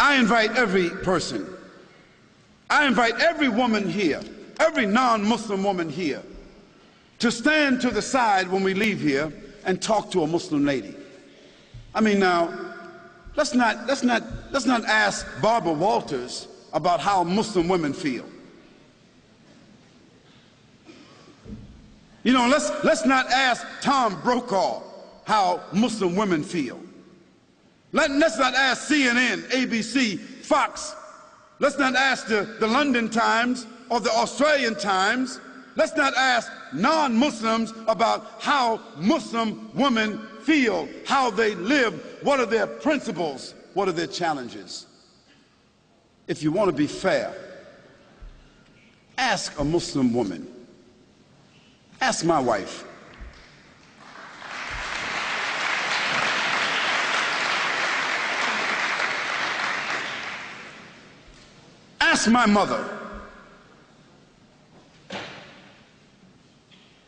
I invite every person, I invite every woman here, every non-Muslim woman here, to stand to the side when we leave here and talk to a Muslim lady. I mean, now, let's not ask Barbara Walters about how Muslim women feel. You know, let's not ask Tom Brokaw how Muslim women feel. Let's not ask CNN, ABC, Fox. Let's not ask the London Times or the Australian Times. Let's not ask non-Muslims about how Muslim women feel, how they live, what are their principles, what are their challenges. If you want to be fair, ask a Muslim woman. Ask my wife. Ask my mother.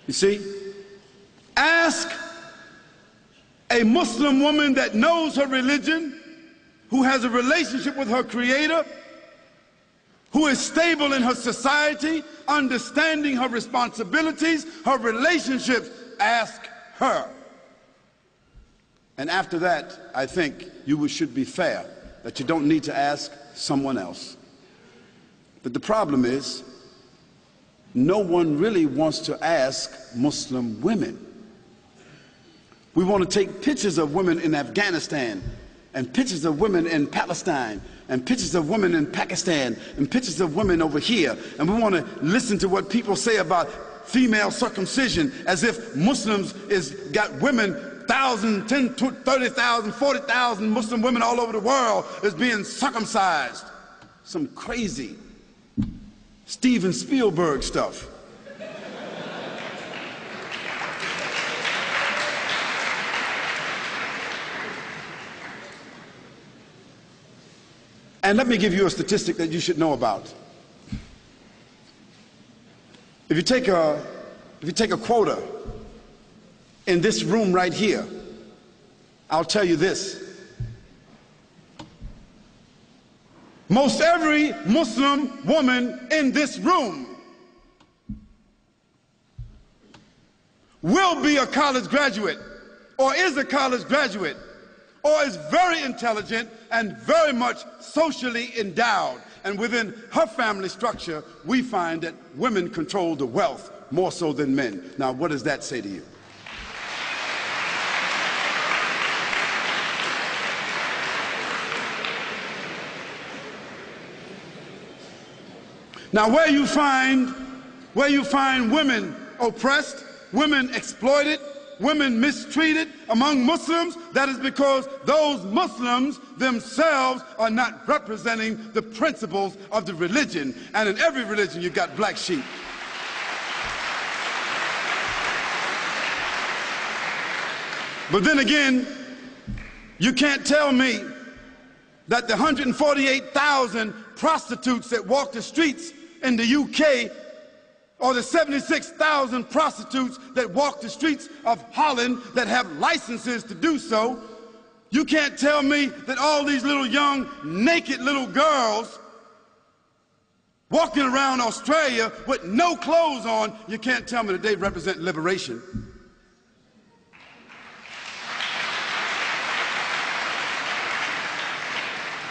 You see? Ask a Muslim woman that knows her religion, who has a relationship with her Creator, who is stable in her society, understanding her responsibilities, her relationships. Ask her. And after that, I think you should be fair, that you don't need to ask someone else. But the problem is, no one really wants to ask Muslim women. We want to take pictures of women in Afghanistan, and pictures of women in Palestine, and pictures of women in Pakistan, and pictures of women over here, and we want to listen to what people say about female circumcision as if Muslims got women, 1,000, 10, 30,000, 40,000 Muslim women all over the world is being circumcised. Some crazy Steven Spielberg stuff. And let me give you a statistic that you should know about. If you take a quota in this room right here, I'll tell you this. Most every Muslim woman in this room will be a college graduate, or is a college graduate, or is very intelligent and very much socially endowed. And within her family structure, we find that women control the wealth more so than men. Now, what does that say to you? Now, where you find women oppressed, women exploited, women mistreated among Muslims, that is because those Muslims themselves are not representing the principles of the religion. And in every religion, you've got black sheep. But then again, you can't tell me that the 148,000 prostitutes that walk the streets in the UK, or the 76,000 prostitutes that walk the streets of Holland that have licenses to do so, you can't tell me that all these little young, naked little girls walking around Australia with no clothes on, you can't tell me that they represent liberation.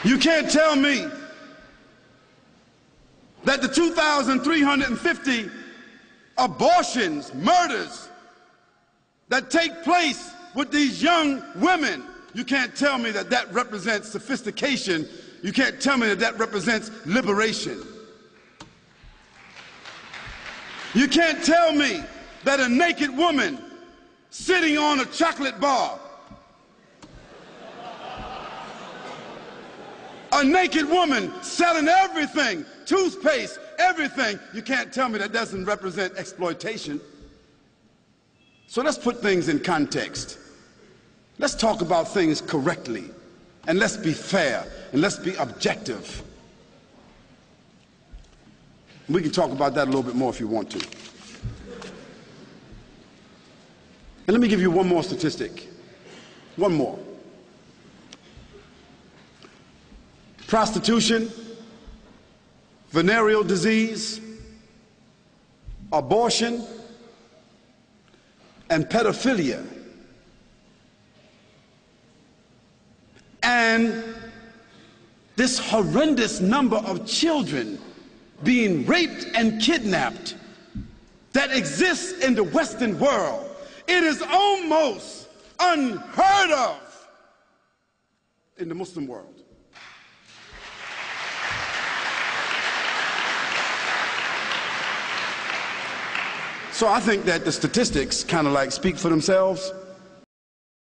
You can't tell me that the 2,350 abortions, murders that take place with these young women, you can't tell me that that represents sophistication. You can't tell me that that represents liberation. You can't tell me that a naked woman sitting on a chocolate bar, a naked woman selling everything, toothpaste, everything, you can't tell me that doesn't represent exploitation. So let's put things in context. Let's talk about things correctly, and let's be fair, and let's be objective. We can talk about that a little bit more if you want to. And let me give you one more statistic. One more. prostitution, venereal disease, abortion, and pedophilia. And this horrendous number of children being raped and kidnapped that exists in the Western world. It is almost unheard of in the Muslim world. So I think that the statistics kind of like speak for themselves.